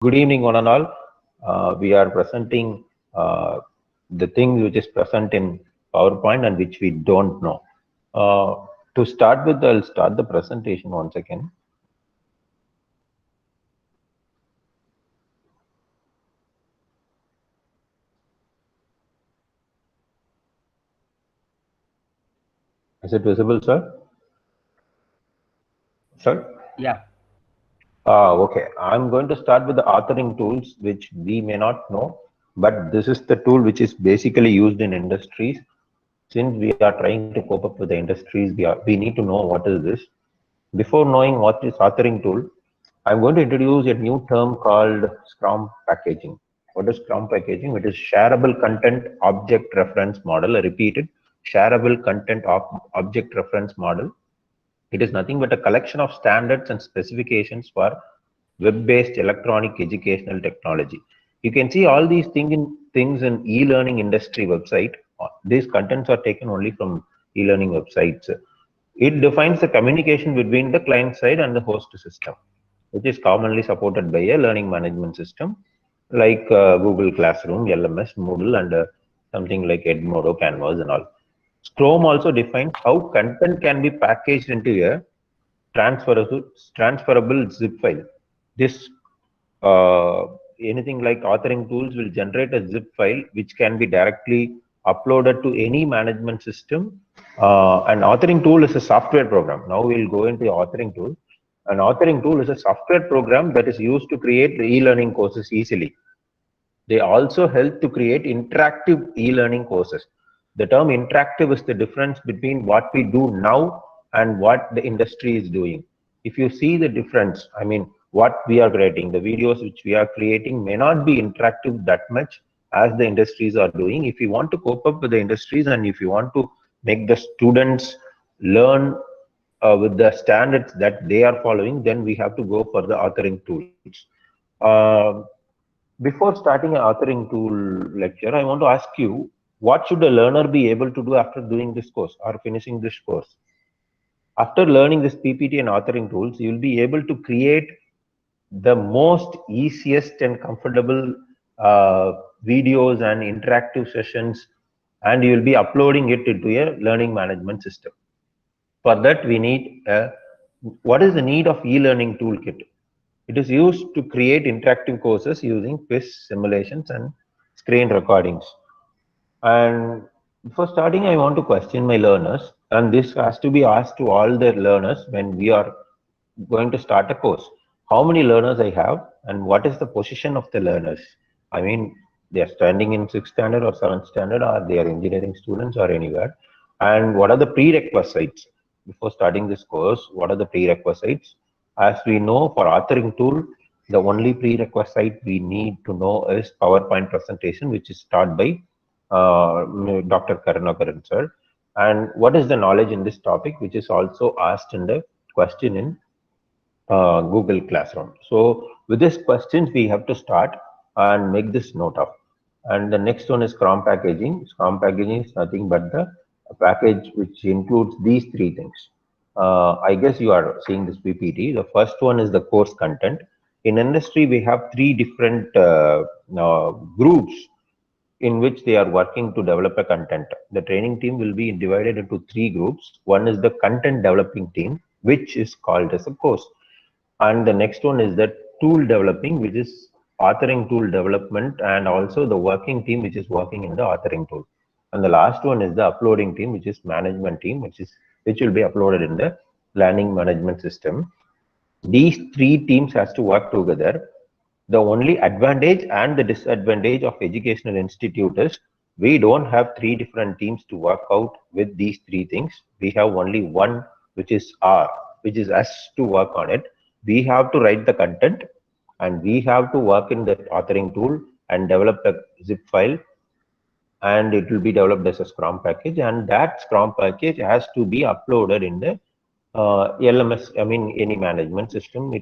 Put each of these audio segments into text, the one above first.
Good evening, one and all. We are presenting the things which is present in PowerPoint and which we don't know. To start with, I'll start the presentation once again. Is it visible, sir? Sir? Yeah. Okay. I'm going to start with the authoring tools, which we may not know, but this is the tool which is basically used in industries. Since we are trying to cope up with the industries, we need to know what is this. Before knowing what is authoring tool, I'm going to introduce a new term called Scrum Packaging. What is Scrum Packaging? It is Shareable Content Object Reference Model. I repeat it, Shareable Content Object Reference Model. It is nothing but a collection of standards and specifications for web-based electronic educational technology. You can see all these things in e-learning industry website. These contents are taken only from e-learning websites. It defines the communication between the client side and the host system, which is commonly supported by a learning management system like Google Classroom, LMS, Moodle, and something like Edmodo, Canvas, and all. Scrum also defines how content can be packaged into a transferable zip file. This anything like authoring tools will generate a zip file which can be directly uploaded to any management system. An authoring tool is a software program. Now we'll go into the authoring tool. An authoring tool is a software program that is used to create e-learning courses easily. They also help to create interactive e-learning courses. The term interactive is the difference between what we do now and what the industry is doing. If you see the difference, I mean, what we are creating, the videos which we are creating may not be interactive that much as the industries are doing. If you want to cope up with the industries and if you want to make the students learn with the standards that they are following, then we have to go for the authoring tools. Uh, Before starting an authoring tool lecture, I want to ask you, what should a learner be able to do after doing this course or finishing this course? After learning this PPT and authoring tools, you will be able to create the most easiest and comfortable videos and interactive sessions, and you will be uploading it into a learning management system. For that, we need what is the need of e-learning toolkit? It is used to create interactive courses using quiz simulations and screen recordings. And before starting, I want to question my learners, and this has to be asked to all the learners when we are going to start a course. How many learners I have, and what is the position of the learners? I mean, they are standing in 6th standard or 7th standard, or they are engineering students or anywhere. And what are the prerequisites? Before starting this course, what are the prerequisites? As we know, for authoring tool, the only prerequisite we need to know is PowerPoint presentation, which is taught by Dr. Karunakaran sir. And what is the knowledge in this topic, which is also asked in the question in Google Classroom. So with these questions, we have to start and make this note of. And the next one is Scrum Packaging. Scrum Packaging is nothing but the package which includes these three things. I guess you are seeing this PPT. The first one is the course content. In industry, we have three different groups in which they are working to develop a content. The training team will be divided into three groups. One is the content developing team, which is called as a course. And the next one is the tool developing, which is authoring tool development, and also the working team, which is working in the authoring tool. And the last one is the uploading team, which is management team, which will be uploaded in the learning management system. These three teams has to work together. The only advantage and the disadvantage of educational institute is we don't have three different teams to work out with these three things. We have only one, which is us to work on it. We have to write the content, and we have to work in the authoring tool and develop a zip file, and it will be developed as a Scrum package, and that Scrum package has to be uploaded in the LMS, I mean, any management system.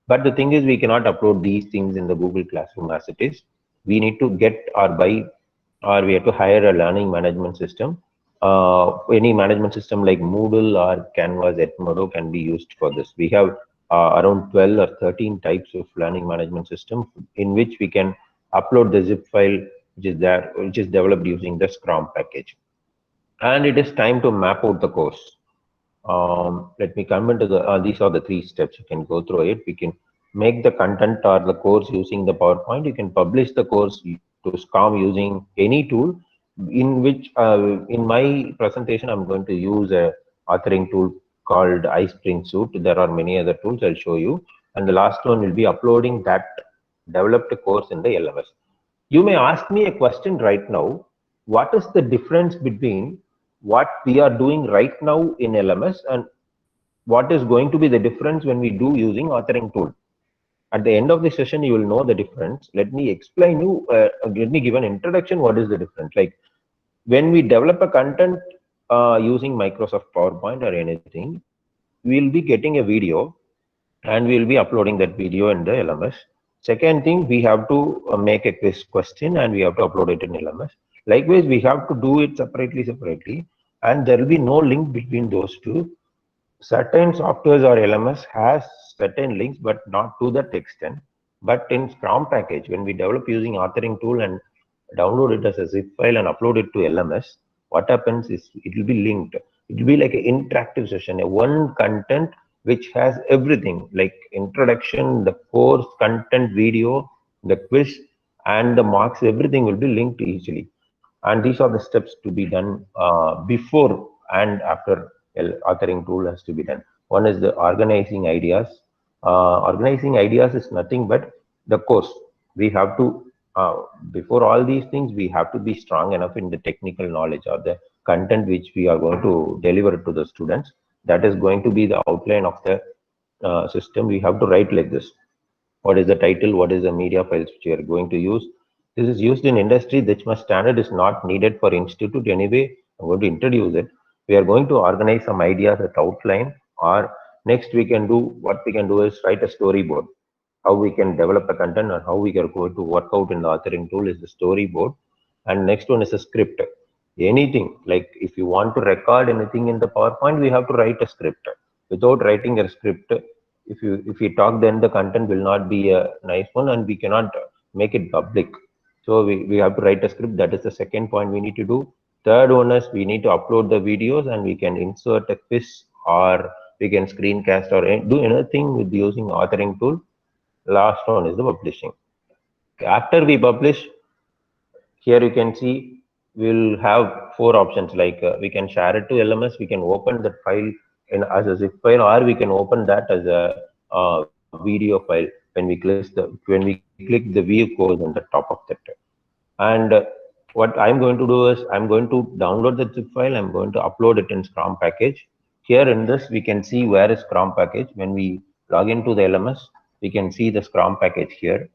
But the thing is, we cannot upload these things in the Google Classroom as it is. We need to get or buy, or we have to hire a learning management system. Any management system like Moodle or Canvas, Edmodo can be used for this. We have around 12 or 13 types of learning management system in which we can upload the zip file which is there, which is developed using the Scrum package. And it is time to map out the course. Let me come into the, these are the three steps. You can go through it. We can make the content or the course using the PowerPoint. You can publish the course to Scrum using any tool, in which, in my presentation, I'm going to use a authoring tool called iSpring Suite. There are many other tools I'll show you. And the last one will be uploading that developed course in the LMS. You may ask me a question right now. What is the difference between what we are doing right now in LMS and what is going to be the difference when we do using authoring tool? At the end of the session, you will know the difference. Let me explain you, let me give an introduction. What is the difference? Like when we develop a content using Microsoft PowerPoint or anything, we'll be getting a video and we'll be uploading that video in the LMS. Second thing, we have to make a quiz question and we have to upload it in LMS. Likewise, we have to do it separately, and there will be no link between those two. Certain softwares or LMS has certain links, but not to that extent. But in Scrum package, when we develop using authoring tool and download it as a zip file and upload it to LMS, what happens is it will be linked. It will be like an interactive session, a one content which has everything like introduction, the course, content, video, the quiz, and the marks, everything will be linked easily. And these are the steps to be done before and after authoring tool has to be done. One is the organizing ideas. Organizing ideas is nothing but the course. We have to, before all these things, we have to be strong enough in the technical knowledge or the content which we are going to deliver to the students. That is going to be the outline of the system. We have to write like this. What is the title? What is the media files which you are going to use? This is used in industry. This much standard is not needed for institute anyway. I'm going to introduce it. We are going to organize some ideas at outline, or next we can do, what we can do is write a storyboard. How we can develop a content and how we are going to work out in the authoring tool is the storyboard. And next one is a script. Anything like if you want to record anything in the PowerPoint, we have to write a script. Without writing a script, if you talk, then the content will not be a nice one and we cannot make it public. So we have to write a script. That is the second point we need to do. Third one is we need to upload the videos and we can insert a quiz or we can screencast or do anything with using authoring tool. Last one is the publishing. After we publish, here you can see we'll have four options, like we can share it to LMS, we can open that file in as a zip file, or we can open that as a video file when we click the view course on the top of that. And what I'm going to do is I'm going to download the zip file. I'm going to upload it in Scrum package. Here in this, we can see where is Scrum package. When we log into the LMS, we can see the Scrum package here.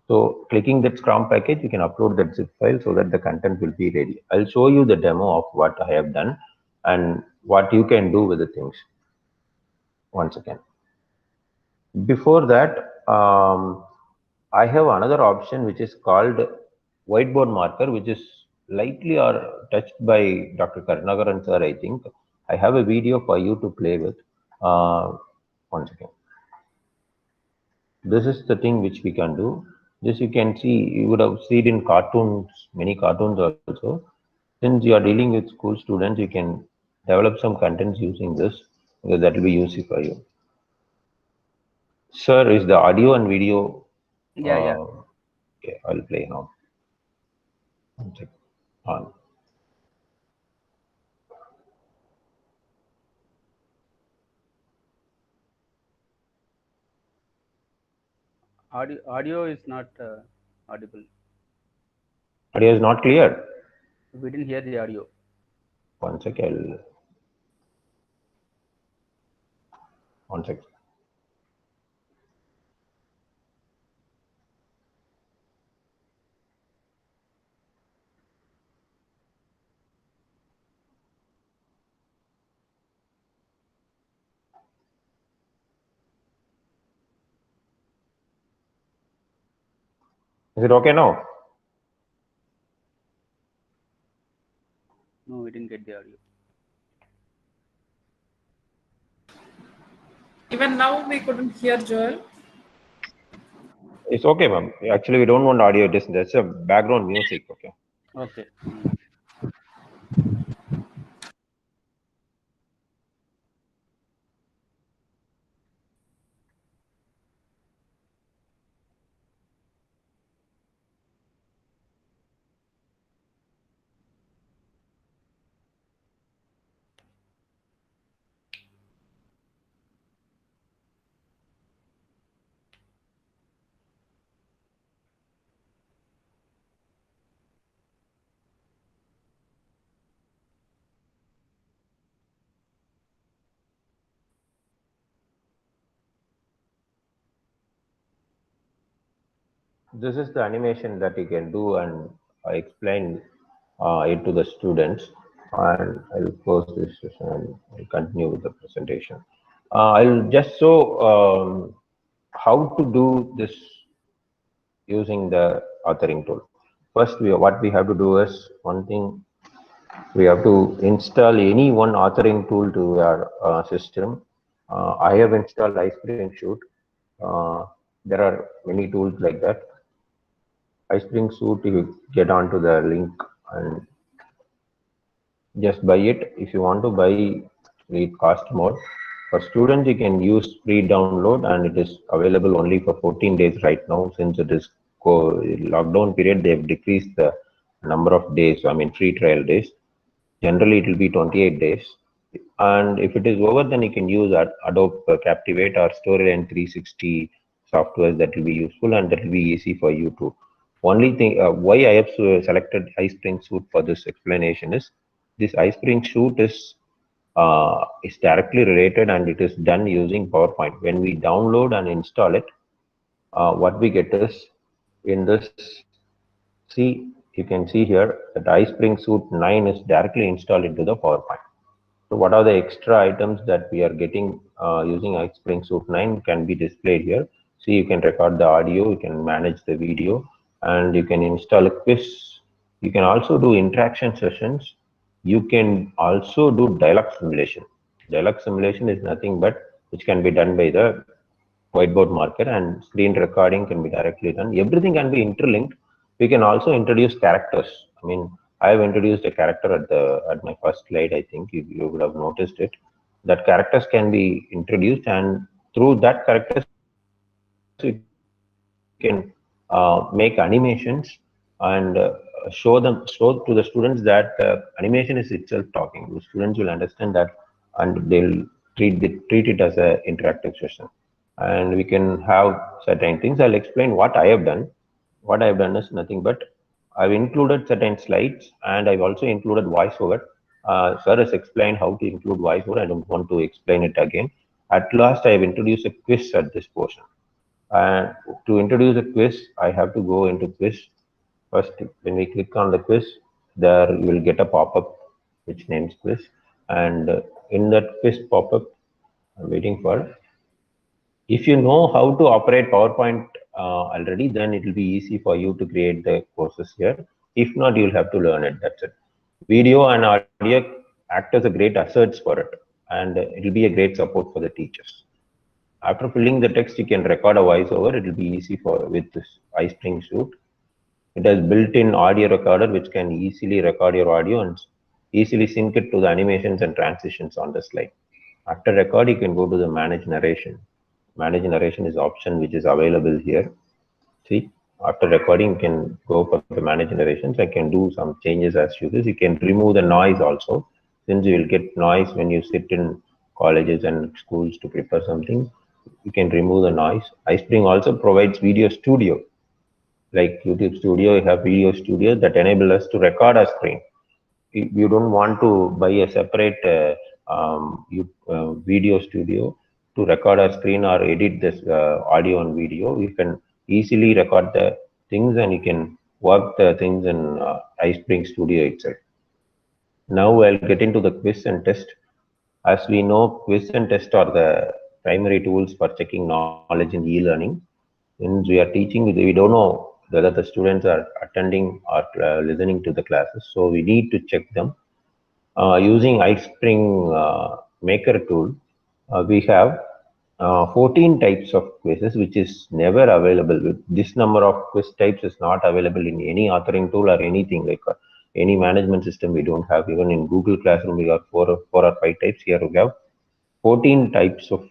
So clicking that Scrum package, you can upload that zip file so that the content will be ready. I'll show you the demo of what I have done and what you can do with the things. Once again. Before that, I have another option which is called whiteboard marker, which is lightly or touched by Dr. Karnagaran sir, I think. I have a video for you to play with. Once again. This is the thing which we can do. This you can see, you would have seen in cartoons, many cartoons also. Since you are dealing with school students, you can develop some contents using this, because that will be useful for you. Sir, is the audio and video? Yeah. Okay, I'll play now. One second. On. Audio is not audible. Audio is not clear. We didn't hear the audio. One second. One second. Is it okay now? No, we didn't get the audio. Even now we couldn't hear Joel. It's okay, ma'am. Actually, we don't want audio. That's a background music. Okay. Okay. This is the animation that you can do, and I explained it to the students. And I'll close this session and I'll continue with the presentation. I'll just show how to do this using the authoring tool. First, what we have to do is one thing. We have to install any one authoring tool to our system. I have installed iSpring Suite. There are many tools like that. iSpring Suite, you get onto the link and just buy it. If you want to buy, it cost more. For students, you can use free download, and it is available only for 14 days right now. Since it is lockdown period, they have decreased the number of days. I mean, free trial days. Generally, it will be 28 days. And if it is over, then you can use Adobe Captivate or Storyline 360 softwares that will be useful, and that will be easy for you to. Only thing why I have selected iSpring Suite for this explanation is this iSpring Suite is directly related, and it is done using PowerPoint. When we download and install it, what we get is in this. See, you can see here that iSpring Suite 9 is directly installed into the PowerPoint. So what are the extra items that we are getting using iSpring Suite 9 can be displayed here. See, you can record the audio, you can manage the video, and you can install a quiz. You can also do interaction sessions. You can also do dialogue simulation. Dialogue simulation is nothing but which can be done by the whiteboard marker, and screen recording can be directly done. Everything can be interlinked. We can also introduce characters. I mean, I have introduced a character at my first slide. I think you would have noticed it. That characters can be introduced, and through that characters we can make animations and show to the students that animation is itself talking. The students will understand that, and they'll treat it as a interactive session. And we can have certain things. I'll explain what I have done. What I have done is nothing but I've included certain slides, and I've also included voiceover. Sir has explained how to include voiceover. I don't want to explain it again. At last, I have introduced a quiz at this portion. And to introduce a quiz, I have to go into quiz. First, when we click on the quiz, there you will get a pop-up which names quiz. And in that quiz pop-up, I'm waiting for. If you know how to operate PowerPoint already, then it will be easy for you to create the courses here. If not, you'll have to learn it. That's it. Video and audio act as a great assets for it, and it will be a great support for the teachers. After filling the text, you can record a voiceover. It will be easy for with this iSpring Suite. It has built-in audio recorder which can easily record your audio and easily sync it to the animations and transitions on the slide. After record, you can go to the manage narration. Manage narration is option which is available here. See, after recording, you can go for the manage narrations. I can do some changes as you this. You can remove the noise also, since you will get noise when you sit in colleges and schools to prepare something. You can remove the noise. iSpring also provides video studio. Like YouTube Studio, you have video studios that enable us to record our screen. If you don't want to buy a separate video studio to record a screen or edit this audio and video, you can easily record the things, and you can work the things in iSpring Studio itself. Now I'll get into the quiz and test. As we know, quiz and test are the primary tools for checking knowledge in e-learning. Since we are teaching, we don't know whether the students are attending or listening to the classes, so we need to check them. Using iSpring Maker tool, we have 14 types of quizzes, which is never available. With this number of quiz types is not available in any authoring tool or anything like any management system. We don't have. Even in Google Classroom we got four or five types. Here we have 14 types of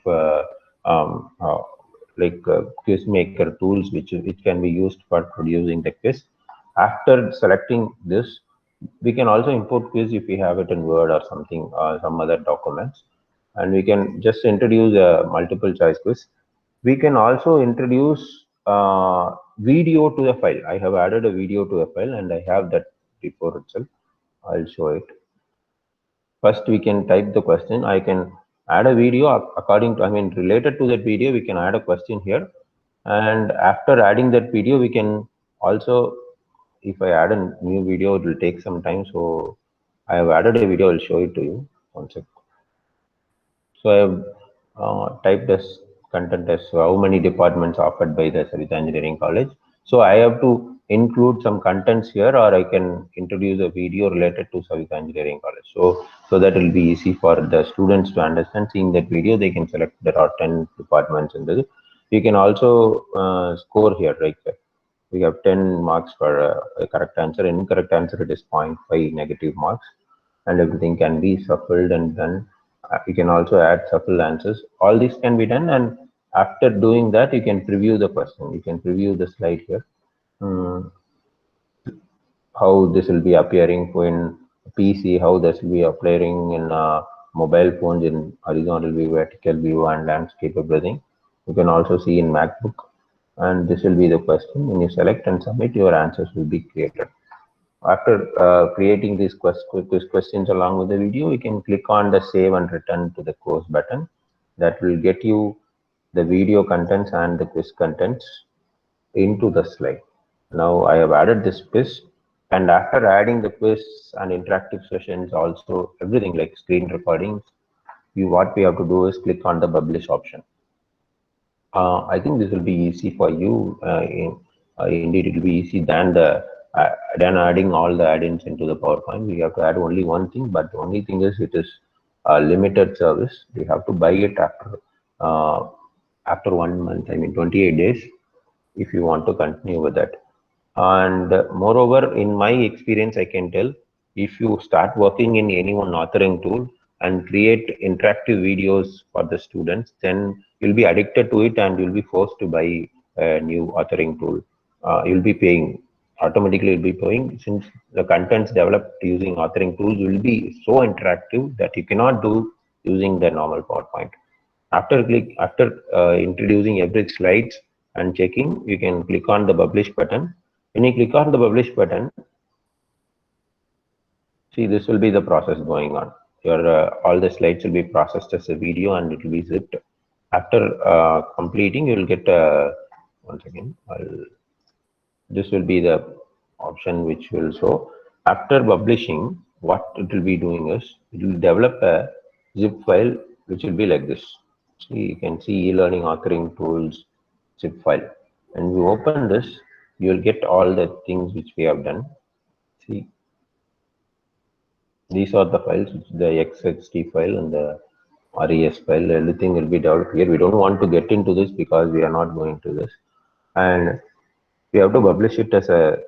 um, uh, quiz maker tools which can be used for producing the quiz. After selecting this, we can also import quiz if we have it in Word or something, some other documents, and we can just introduce a multiple choice quiz. We can also introduce video to the file. I have added a video to a file, and I have that before itself. I'll show it. First, we can type the question. I can add a video according to, related to that video, we can add a question here. And after adding that video, we can also, if I add a new video, it will take some time. So I have added a video. I'll show it to you. One second. So I have typed as content as how many departments offered by the Savitha Engineering College. So I have to include some contents here, or I can introduce a video related to Savitha Engineering College. So that will be easy for the students to understand. Seeing that video, they can select there are 10 departments in this. You can also score here, right? We have 10 marks for a correct answer. Incorrect answer, it is 0.5 negative marks, and everything can be shuffled and done. You can also add shuffle answers. All this can be done, and after doing that, you can preview the question. You can preview the slide here. How this will be appearing in PC, how this will be appearing in mobile phones in horizontal view, vertical view, and landscape, everything. You can also see in MacBook, and this will be the question. When you select and submit, your answers will be created. After creating these questions along with the video, you can click on the save and return to the course button. That will get you the video contents and the quiz contents into the slide. Now I have added this quiz, and after adding the quiz and interactive sessions, also everything like screen recordings, what we have to do is click on the publish option. I think this will be easy for you. Indeed, it will be easy than adding all the add-ins into the PowerPoint. We have to add only one thing, but the only thing is it is a limited service. We have to buy it after 1 month. 28 days, if you want to continue with that. And moreover, in my experience, I can tell, if you start working in any one authoring tool and create interactive videos for the students, then you'll be addicted to it and you'll be forced to buy a new authoring tool. You'll be paying, automatically you'll be paying, since the contents developed using authoring tools will be so interactive that you cannot do using the normal PowerPoint. After introducing every slides and checking, you can click on the publish button. When you click on the publish button, see, this will be the process going on. Your all the slides will be processed as a video and it will be zipped. After completing, you will get once again. This will be the option which will show. After publishing, what it will be doing is it will develop a zip file which will be like this. See, you can see e-learning authoring tools zip file. And you open this, you will get all the things which we have done. See, these are the files, the XXT file and the RES file. Everything will be developed here. We don't want to get into this because we are not going to this. And we have to publish it as a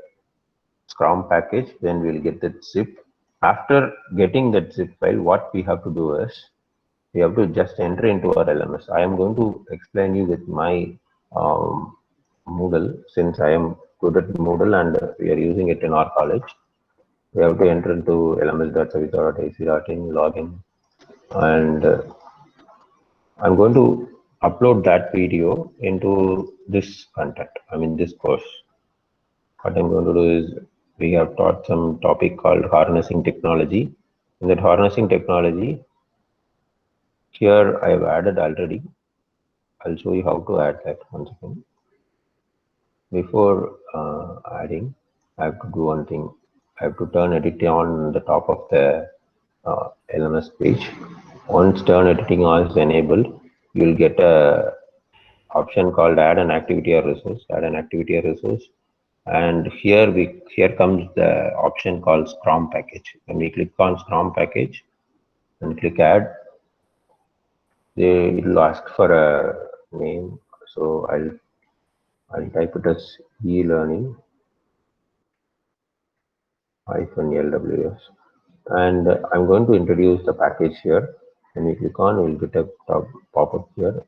Scrum package. Then we'll get that zip. After getting that zip file, what we have to do is we have to just enter into our LMS. I am going to explain you with my Moodle, since I am good at Moodle and we are using it in our college. We have to enter into lms.savitha.ac.in, login, and I'm going to upload that video into this content, this course. What I'm going to do is, we have taught some topic called harnessing technology. In that harnessing technology, here I have added already. I'll show you how to add that once again. Before adding, I have to do one thing. I have to turn editing on the top of the LMS page. Once turn editing on is enabled, you will get a option called add an activity or resource. Add an activity or resource, and here comes the option called Scrum Package. When we click on Scrum Package and click add, it'll ask for a name. So I'll type it as e-learning -LWS, and I'm going to introduce the package here. When we click on, we'll get a pop-up here,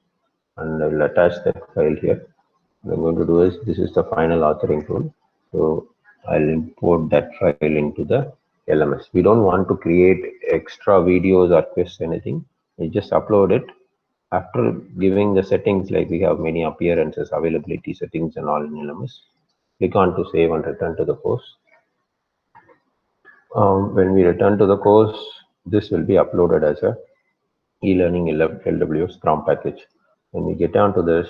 and I will attach that file here. What I'm going to do is, this is the final authoring tool. So I'll import that file into the LMS. We don't want to create extra videos or quiz anything. We just upload it. After giving the settings, like we have many appearances, availability settings and all in LMS, click on to save and return to the course. When we return to the course, this will be uploaded as a e-learning LWS Scrum package. When we get down to this,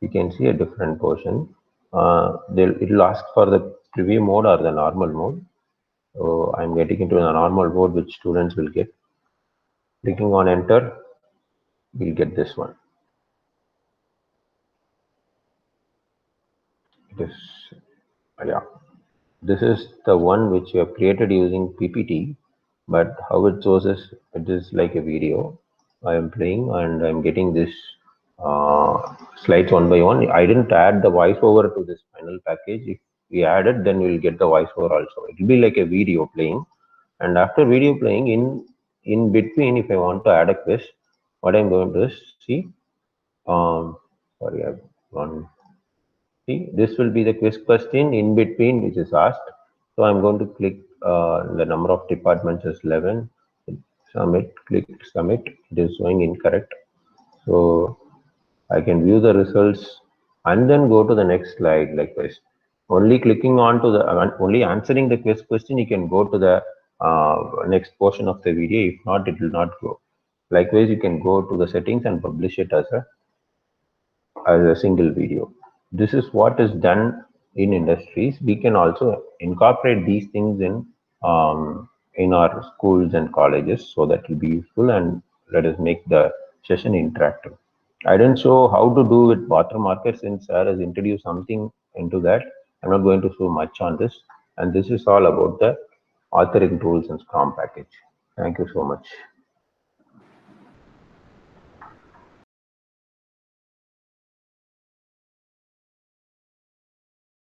you can see a different portion. It'll ask for the preview mode or the normal mode. So I'm getting into the normal mode, which students will get. Clicking on enter, we'll get this one. This is the one which you have created using PPT, but how it shows is, it is like a video. I am playing and I'm getting this slides one by one. I didn't add the voiceover to this final package. If we add it, then we'll get the voiceover also. It will be like a video playing, and after video playing, in between, if I want to add a quiz, what I'm going to see. Sorry, I've gone. See, this will be the quiz question in between which is asked. So I'm going to click the number of departments is 11. Submit, click submit. It is showing incorrect. So I can view the results and then go to the next slide like this. Only clicking on to the, only answering the quiz question, you can go to the next portion of the video. If not, it will not go. Likewise, you can go to the settings and publish it as a single video. This is what is done in industries. We can also incorporate these things in our schools and colleges, so that will be useful, and let us make the session interactive. I didn't show how to do with watermarkers, since Sir has introduced something into that. I'm not going to show much on this, and this is all about the authoring tools and Scrum package. Thank you so much.